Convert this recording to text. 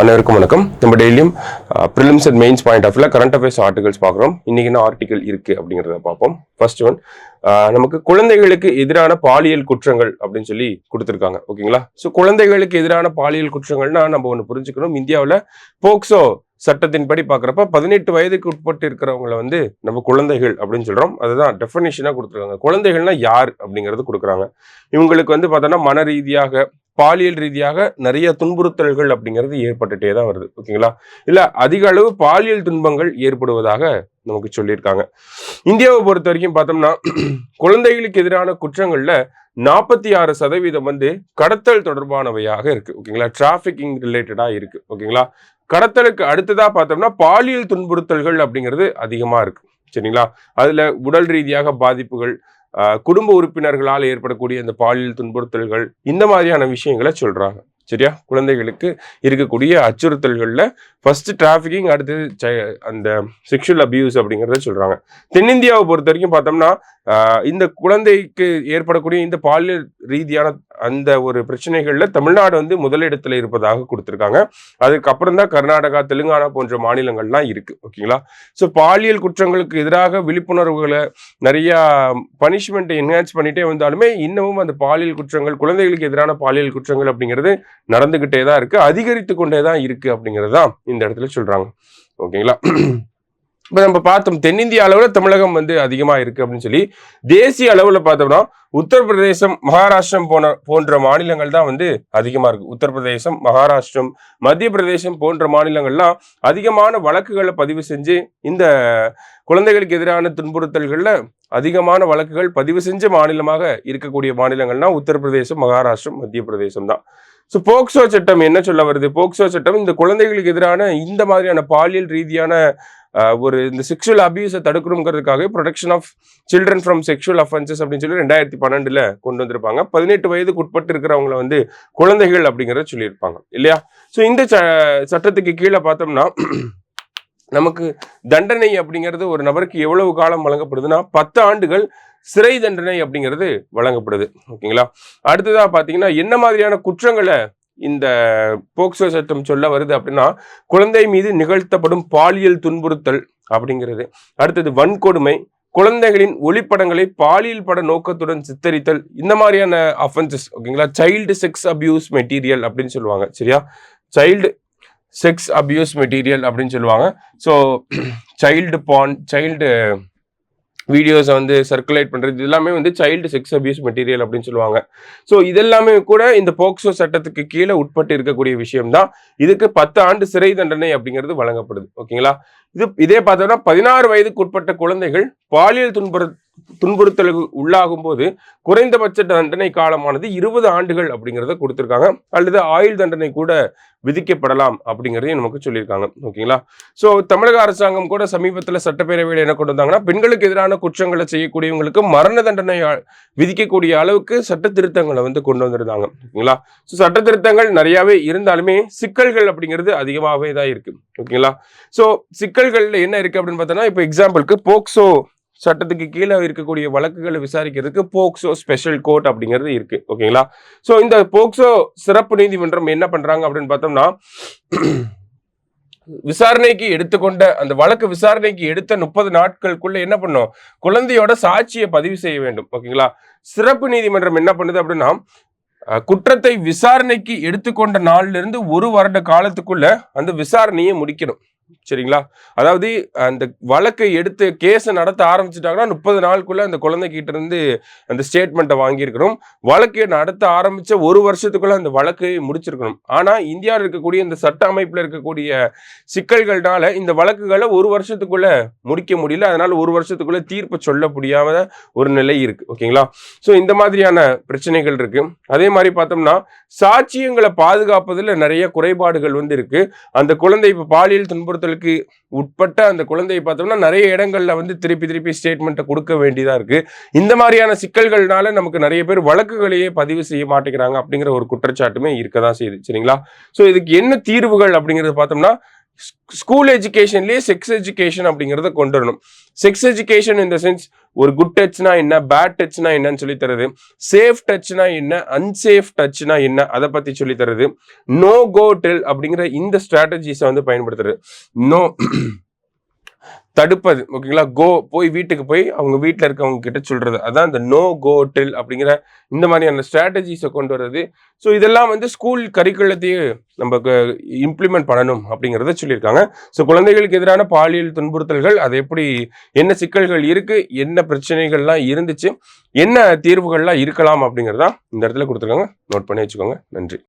அனைவருக்கும் வணக்கம். நம்ம டெய்லியும் prelims and mains point of current affairs articles பார்க்குறோம். இன்னைக்கு என்ன ஆர்டிகல் இருக்கு அப்படிங்கிறத பார்ப்போம். ஃபர்ஸ்ட் ஒன், நமக்கு குழந்தைகளுக்கு எதிரான பாலியல் குற்றங்கள் அப்படின்னு சொல்லி கொடுத்துருக்காங்க. ஓகேங்களா? ஸோ குழந்தைகளுக்கு எதிரான பாலியல் குற்றங்கள்னா நம்ம ஒன்று புரிஞ்சுக்கணும். இந்தியாவில் போக்சோ சட்டத்தின்படி பார்க்குறப்ப 18 வயதுக்கு உட்பட்டு இருக்கிறவங்கள வந்து நம்ம குழந்தைகள் அப்படின்னு சொல்றோம். அதுதான் டெஃபினிஷனாக கொடுத்துருக்காங்க. குழந்தைகள்னா யார் அப்படிங்கிறது கொடுக்குறாங்க. இவங்களுக்கு வந்து பார்த்தோன்னா மன ரீதியாக பாலியல் ரீதியாக நிறைய துன்புறுத்தல்கள் அப்படிங்கிறது ஏற்பட்டுட்டே தான் வருது. ஓகேங்களா? இல்ல அதிக அளவு பாலியல் துன்பங்கள் ஏற்படுவதாக நமக்கு சொல்லியிருக்காங்க. இந்தியாவை பொறுத்த வரைக்கும் பார்த்தோம்னா குழந்தைகளுக்கு எதிரான குற்றங்கள்ல 46% வந்து கடத்தல் தொடர்பானவையாக இருக்கு. ஓகேங்களா? டிராபிகிங் ரிலேட்டடா இருக்கு. ஓகேங்களா? கடத்தலுக்கு அடுத்ததா பார்த்தோம்னா பாலியல் துன்புறுத்தல்கள் அப்படிங்கிறது அதிகமா இருக்கு. சரிங்களா? அதுல உடல் ரீதியாக பாதிப்புகள், குடும்ப உறுப்பினர்களால் ஏற்படக்கூடிய இந்த பாலியல் துன்புறுத்தல்கள், இந்த மாதிரியான விஷயங்களை சொல்றாங்க. சரியா? குழந்தைகளுக்கு இருக்கக்கூடிய அச்சுறுத்தல்கள்ல ஃபர்ஸ்ட் டிராபிகிங், அடுத்தது அந்த செக்ஷுவல் அபியூஸ் அப்படிங்கிறத சொல்றாங்க. தென்னிந்தியாவை பொறுத்த வரைக்கும் பார்த்தோம்னா இந்த குழந்தைக்கு ஏற்படக்கூடிய இந்த பாலியல் ரீதியான அந்த ஒரு பிரச்சனைகள்ல தமிழ்நாடு வந்து முதலிடத்துல இருப்பதாக கொடுத்திருக்காங்க. அதுக்கப்புறம் தான் கர்நாடகா, தெலுங்கானா போன்ற மாநிலங்கள்லாம் இருக்கு. ஓகேங்களா? ஸோ பாலியல் குற்றங்களுக்கு எதிராக விழிப்புணர்வுகளை நிறைய பனிஷ்மெண்ட்டை என்ஹான்ஸ் பண்ணிட்டே வந்தாலுமே இன்னமும் அந்த பாலியல் குற்றங்கள், குழந்தைகளுக்கு எதிரான பாலியல் குற்றங்கள் அப்படிங்கிறது நடந்துகிட்டே தான் இருக்கு, அதிகரித்து கொண்டே தான் இருக்கு அப்படிங்கிறது தான் இந்த இடத்துல சொல்றாங்க. ஓகேங்களா? இப்போ நம்ம பார்த்தோம் தென்னிந்திய அளவில் தமிழகம் வந்து அதிகமாக இருக்கு அப்படின்னு சொல்லி. தேசிய அளவில் பார்த்தோம்னா உத்தரப்பிரதேசம், மகாராஷ்டிரம் போன்ற மாநிலங்கள் தான் வந்து அதிகமாக இருக்கு. உத்தரப்பிரதேசம், மகாராஷ்டிரம், மத்திய பிரதேசம் போன்ற மாநிலங்கள்லாம் அதிகமான வழக்குகளை பதிவு செஞ்சு இந்த குழந்தைகளுக்கு எதிரான துன்புறுத்தல்கள்ல அதிகமான வழக்குகள் பதிவு செஞ்ச மாநிலமாக இருக்கக்கூடிய மாநிலங்கள்னா உத்தரப்பிரதேசம், மகாராஷ்டிரம், மத்திய பிரதேசம் தான். ஸோ போக்சோ சட்டம் என்ன சொல்ல வருது? போக்சோ சட்டம் இந்த குழந்தைகளுக்கு எதிரான இந்த மாதிரியான பாலியல் ரீதியான ஒரு இந்த செக்ஷுவல் அபியூஸை தடுக்கணுங்கிறதுக்காக protection of children from sexual offences அப்படின்னு சொல்லி 2012 கொண்டு வந்திருப்பாங்க. 18 வயதுக்கு உட்பட்டு இருக்கிறவங்கள வந்து குழந்தைகள் அப்படிங்கிறத சொல்லியிருப்பாங்க இல்லையா? ஸோ இந்த சட்டத்துக்கு கீழே பார்த்தோம்னா நமக்கு தண்டனை அப்படிங்கிறது ஒரு நபருக்கு எவ்வளவு காலம் வழங்கப்படுதுன்னா 10 ஆண்டுகள் சிறை தண்டனை அப்படிங்கிறது வழங்கப்படுது. ஓகேங்களா? அடுத்ததா பாத்தீங்கன்னா என்ன மாதிரியான குற்றங்களை இந்த போக்சோ சட்டம் சொல்ல வருது அப்படின்னா குழந்தை மீது நிகழ்த்தப்படும் பாலியல் துன்புறுத்தல் அப்படிங்கிறது, அடுத்தது வன்கொடுமை, குழந்தைகளின் ஒளிப்படங்களை பாலியல் பட நோக்கத்துடன் சித்தரித்தல், இந்த மாதிரியான அஃபென்சஸ். ஓகேங்களா? சைல்டு செக்ஸ் அபியூஸ் மெட்டீரியல் அப்படின்னு சொல்லுவாங்க. சரியா? சைல்டு செக்ஸ் அபியூஸ் மெட்டீரியல் அப்படின்னு சொல்லுவாங்க. ஸோ சைல்டு பான், சைல்டு வீடியோஸை வந்து சர்க்குலேட் பண்ணுறது, இது எல்லாமே வந்து சைல்டு செக்ஸ் அபியூஸ் மெட்டீரியல் அப்படின்னு சொல்லுவாங்க. ஸோ இதெல்லாமே கூட இந்த போக்சோ சட்டத்துக்கு கீழே உட்பட்டு இருக்கக்கூடிய விஷயம் தான். இதுக்கு 10 ஆண்டு சிறை தண்டனை அப்படிங்கிறது வழங்கப்படுது. ஓகேங்களா? இதே பார்த்தோம்னா 16 வயதுக்கு உட்பட்ட குழந்தைகள் பாலியல் துன்புறுத்தலுக்கு உள்ளாகும் போது குறைந்தபட்ச தண்டனை காலமானது 20 ஆண்டுகள் அப்படிங்கிறத கொடுத்துருக்காங்க. அல்லது ஆயுள் தண்டனை கூட விதிக்கப்படலாம் அப்படிங்கிறதையும் நமக்கு சொல்லியிருக்காங்க. ஓகேங்களா? ஸோ தமிழக அரசாங்கம் கூட சமீபத்தில் சட்டப்பேரவையில் என்ன கொண்டு வந்தாங்கன்னா பெண்களுக்கு எதிரான குற்றங்களை செய்யக்கூடியவங்களுக்கு மரண தண்டனை விதிக்கக்கூடிய அளவுக்கு சட்ட திருத்தங்களை வந்து கொண்டு வந்திருந்தாங்க. ஓகேங்களா? ஸோ சட்ட திருத்தங்கள் நிறையாவே இருந்தாலுமே சிக்கல்கள் அப்படிங்கிறது அதிகமாகவே தான் இருக்கு. ஓகேங்களா? ஸோ சிக்கல்கள்ல என்ன இருக்கு அப்படின்னு பார்த்தோம்னா இப்போ எக்ஸாம்பிளுக்கு போக்சோ சட்டத்துக்கு கீழே இருக்கக்கூடிய வழக்குகளை விசாரிக்கிறதுக்கு போக்சோ ஸ்பெஷல் கோர்ட் அப்படிங்கிறது இருக்கு. ஓகேங்களா? ஸோ இந்த போக்சோ சிறப்பு நீதிமன்றம் என்ன பண்றாங்க அப்படின்னு பார்த்தோம்னா விசாரணைக்கு எடுத்துக்கொண்ட அந்த வழக்கு விசாரணைக்கு எடுத்த 30 நாட்களுக்குள்ள என்ன பண்ணும்? குழந்தையோட சாட்சியை பதிவு செய்ய வேண்டும். ஓகேங்களா? சிறப்பு நீதிமன்றம் என்ன பண்ணுது அப்படின்னா குற்றத்தை விசாரணைக்கு எடுத்துக்கொண்ட நாள்ல இருந்து 1 வருட காலத்துக்குள்ள அந்த விசாரணையை முடிக்கணும். சரிங்களா? அதாவது அந்த வழக்கை எடுத்து கேஸை நடத்த ஆரம்பிச்சுட்டாங்கன்னா 30 நாளுக்குள்ள அந்த குழந்தைகிட்ட இருந்து அந்த ஸ்டேட்மெண்ட்டை வாங்கியிருக்கணும். வழக்கை நடத்த ஆரம்பிச்ச 1 வருஷத்துக்குள்ள அந்த வழக்கை முடிச்சிருக்கணும். ஆனா இந்தியாவில் இருக்கக்கூடிய இந்த சட்ட அமைப்புல இருக்கக்கூடிய சிக்கல்கள்னால இந்த வழக்குகளை 1 வருஷத்துக்குள்ள முடிக்க முடியல. அதனால 1 வருஷத்துக்குள்ள தீர்ப்பு சொல்ல முடியாத ஒரு நிலை இருக்கு. ஓகேங்களா? ஸோ இந்த மாதிரியான பிரச்சனைகள் இருக்கு. அதே மாதிரி பார்த்தோம்னா சாட்சியங்களை பாதுகாப்பதில் நிறைய குறைபாடுகள் வந்து இருக்கு. அந்த குழந்தை இப்போ பாலியல் துன்புறுத்தலுக்கு உட்பட்ட அந்த குழந்தையை பார்த்தோம்னா நிறைய இடங்கள்ல வந்து திருப்பி ஸ்டேட்மெண்ட்டை கொடுக்க வேண்டியதா இருக்கு. இந்த மாதிரியான சிக்கல்கள்னால நமக்கு நிறைய பேர் வழக்குகளையே பதிவு செய்ய மாட்டேங்கிறாங்க அப்படிங்கிற ஒரு குற்றச்சாட்டுமே இருக்கதான் செய்யுது. சரிங்களா? ஸோ இதுக்கு என்ன தீர்வுகள் அப்படிங்கிறது பார்த்தோம்னா ஸ்கூல் எஜுகேஷன்லேயே செக்ஸ் எஜுகேஷன் அப்படிங்கிறத கொண்டு வரணும். செக்ஸ் எஜுகேஷன் இந்த சென்ஸ் ஒரு குட் டச்னா என்ன, பேட் டச்னா என்னன்னு சொல்லி தருது, சேஃப் டச்னா என்ன, அன்சேஃப் டச்னா என்ன, அதை பத்தி சொல்லி தருது, நோ கோ டெல் அப்படிங்கிற இந்த ஸ்ட்ராட்டஜிஸை வந்து பயன்படுத்துறது. நோ தடுப்பது, ஓகேங்களா, கோ போய் வீட்டுக்கு போய் அவங்க வீட்டில் இருக்கவங்க கிட்ட சொல்றது, அதான் இந்த நோ கோ டெல் அப்படிங்கிற இந்த மாதிரியான ஸ்ட்ராட்டஜிஸை கொண்டு வர்றது. ஸோ இதெல்லாம் வந்து ஸ்கூல் கரிக்குலத்தையே நம்ம இம்ப்ளிமெண்ட் பண்ணணும் அப்படிங்கிறத சொல்லியிருக்காங்க. ஸோ குழந்தைகளுக்கு எதிரான பாலியல் துன்புறுத்தல்கள், அது எப்படி, என்ன சிக்கல்கள் இருக்கு, என்ன பிரச்சனைகள்லாம் இருந்துச்சு, என்ன தீர்வுகள்லாம் இருக்கலாம் அப்படிங்கிறதா இந்த இடத்துல கொடுத்துருக்காங்க. நோட் பண்ணி வச்சுக்கோங்க. நன்றி.